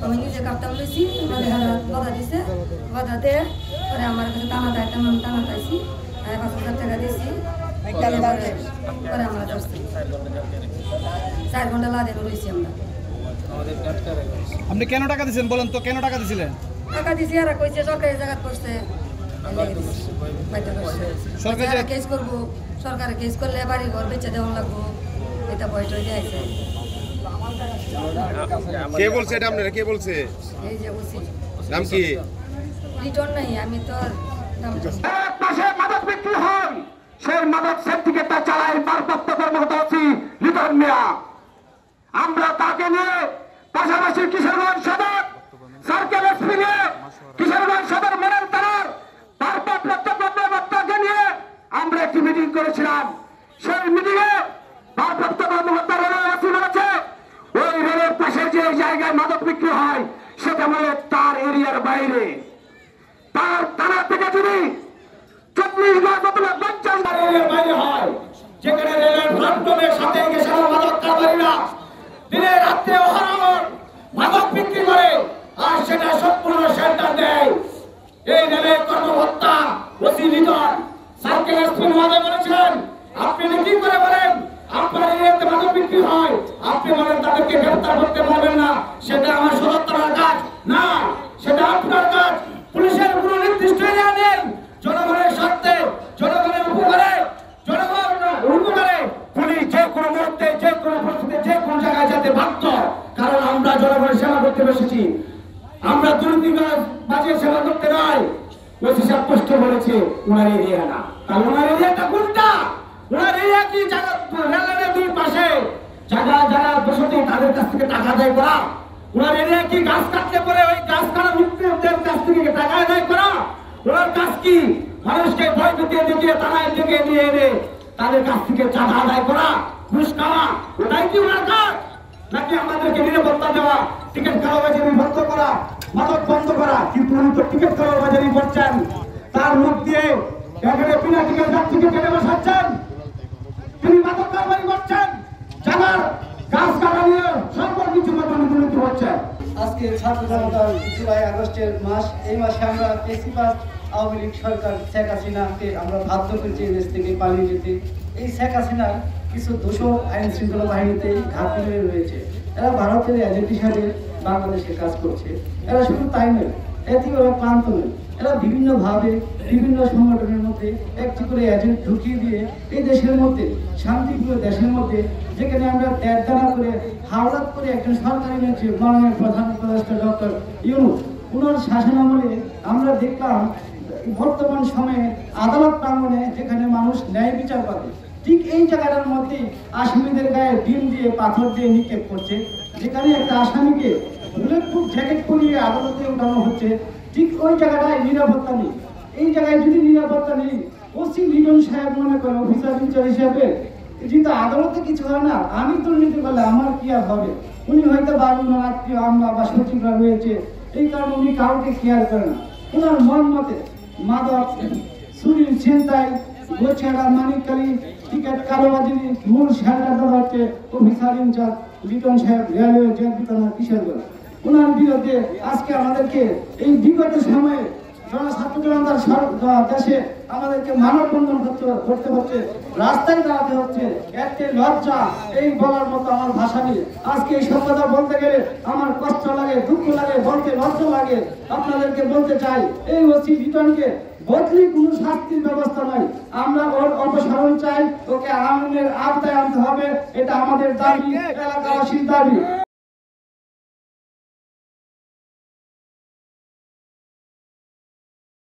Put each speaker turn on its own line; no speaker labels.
আমি নিজে কাপতাম লইছি, বাধা দিছে, বাধা দিয়ে পরে আমার কাছে টানা দেয়, টানা পাইছি, 5,000 টাকা দিয়েছি, পরে আমরা ধরছি 4 ঘন্টা লাদে রয়েছি আমরা।
আপনি কেন টাকা দিয়েছেন বলেন তো, কেন টাকা দিয়েছিলেন?
টাকা দিয়েছি আর কইছে সরকারি জায়গা করছে, সরকারি কেস করবো, সরকারি কেস করলে বাড়ি ঘর বেচে দেওয়া লাগবো, এটা বইটা দিয়েছে।
কে বলছে এটা আপনারা? কে বলছে?
এই যে বলছি
নাম কি?
রিটার্ন নাই, আমি তো নাম
এক পাশে মাদক বিক্রি হয়, সেই মাদক সেন্টিকেটটা চালায় ভারপ্রাপ্ত কর্মকর্তা লিটন মিয়া। আমরা তাকে নিয়ে পাশাপাশি কিশোরগঞ্জ সদর সার্কেল এসপি নিয়ে কিশোরগঞ্জ সদর মডেল থানার ভারপ্রাপ্ত কর্মকর্তাকে নিয়ে আমরা একটি মিটিং করেছিলাম। সেই মিটিংয়ে ভারপ্রাপ্ত কর্মকর্তা রেলের এসপি বলেছে ওই রেলের পাশে যে জায়গায় মাদক বিক্রি হয় সেটা বলে তার এরিয়ার বাইরে, তার থানা থেকে যদি 40 গজ অথবা 50 গজ এরিয়ার বাইরে হয়, যেখানে রেলের প্ল্যাটফর্মের সাথে গেছে মাদক কারবারিরা দিনে রাত্রে অহরহ মাদক বিক্রি করে আর সেটা সম্পূর্ণ সেন্টার দেয়। এই রেলের কর্মকর্তা ওসি লিটন সার্কেল এসপি মহোদয় বলেছেন আপনি কি করে বলেন আপনার এরিয়াতে মাদক বিক্রি হয়, আপনি বলেন তাদেরকে গ্রেফতার করতে পারবেন না, সেটা আমার সদস্যতার কাজ না, সেটা আপনার কাজ। পুলিশের কোনো নির্দিষ্ট এরিয়া নেই, জনগণের স্বার্থে, জনগণের উপকারে, পুলিশ যে কোনো মুহূর্তে, যে কোনো পরিস্থিতিতে, যে কোনো জায়গায় যেতে বাধ্য, কারণ আমরা জনগণের সেবা করতে বসেছি, আমরা দুর্নীতিবাজের সেবা করতে নয়। ওসি সাহেব স্পষ্ট বলেছে ওনার এরিয়া না, তাহলে ওনার এরিয়াটা কোনটা? ওনার এরিয়া কি জায়গা রেলের দুই পাশে জায়গা যারা বসতি তাদের কাছ থেকে টাকা আদায় করা? ওনার এরিয়া কি গাছ কাটলে পরে ওই গাছ কাটা মুক্তিদের কাছ থেকে টাকা আদায় করা? ওনার কাজ কি মানুষকে ভয় দেখিয়ে তারাই থেকে নিয়ে এনে তাদের কাছ থেকে চাঁদা আদায় করা, ঘুষ খাওয়া, ওটাই কি ওনার কাজ? নাকি আমাদেরকে নিরাপত্তা দেওয়া, টিকিট কালোবাজারি বন্ধ করা, মাদক বন্ধ করা? কিন্তু উনি তো টিকিট কালোবাজারি করছেন, তার মুখ দিয়ে এখানে বিনা টিকিট যাত্রীকে টেনে বসাচ্ছেন, তিনি মাদক কারবারি করছেন, জানার গাছ কাটা নিয়ে সকল কিছু মতো দুর্নীতি হচ্ছে।
আজকে ছাত্র জনতার জুলাই আগস্টের মাস, এই মাসে আমরা ফেসিবাদ আওয়ামী লীগ সরকার শেখ হাসিনাকে আমরা বাধ্য করেছি দেশ থেকে পালিয়ে যেতে। এই শেখ হাসিনার কিছু দোষক আইন শৃঙ্খলা বাহিনীতে ঘাটতি রয়েছে, এরা ভারতের এজেন্ট হিসাবে বাংলাদেশে কাজ করছে। এরা শুধু তাই নয়, এতে ওরা ক্লান্ত নয়, এরা বিভিন্নভাবে বিভিন্ন সংগঠনের মধ্যে একটি করে এজেন্ট ঢুকিয়ে দিয়ে এই দেশের মধ্যে, শান্তিপ্রিয় দেশের মধ্যে, যেখানে আমরা দেড়দানা করে হাওলাত করে একজন সরকারি নেত্রী মাননীয় প্রধান উপদেষ্টা ডক্টর ইউনূস, ওনার শাসনামলে আমরা দেখলাম বর্তমান সময়ে আদালত প্রাঙ্গণে যেখানে মানুষ ন্যায় বিচার পাবে, ঠিক এই জায়গাটার মধ্যে আসামিদের গায়ে ডিম দিয়ে পাথর দিয়ে নিক্ষেপ করছে। যেখানে একটা আসামিকে বুলেট প্রুফ জ্যাকেট পরিয়ে আদালতে উঠানো হচ্ছে, ঠিক ওই জায়গাটায় নিরাপত্তা নেই। এই জায়গায় যদি নিরাপত্তা নেই, ওসি লিটন সাহেব মনে করেন অফিসার ইনচার্জ হিসাবে যেহেতু আদালতে কিছু হয় না, আমি দুর্নীতি করলে আমার কি আর হবে? উনি হয়তো বাড়ি আত্মীয় আমরা বা সচিবরা রয়েছে, এই কারণে উনি কাউকে কেয়ার করে না। ওনার মন মতে মাদক, চুরি, ছিনতাই, গোছেড়া, মানিককালি, টিকিট কালোবাজারি মূল শেয়ারটা হচ্ছে অফিসার ইনচার্জ লিটন সাহেব, রেলওয়ে জেল বিতরণ কিশোরগঞ্জ। ওনার বিরুদ্ধে আজকে আমাদেরকে এই বিগত সময়ে ছাত্র জনতার দেশে আমাদেরকে মানববন্ধন করতে হচ্ছে, রাস্তায় দাঁড়াতে হচ্ছে, এতে লজ্জা এই বলার মতো আমার ভাষা নেই। আজকে এই সব কথা বলতে গেলে আমার কষ্ট লাগে, দুঃখ লাগে, বলতে লজ্জা লাগে। আপনাদেরকে বলতে চাই, এই ওসি লিটনকে বদলি কোনো শাস্তির ব্যবস্থা নাই, আমরা ওর অপসারণ চাই, ওকে আইনের আওতায় আনতে হবে, এটা আমাদের দাবি, এলাকাবাসীর দাবি।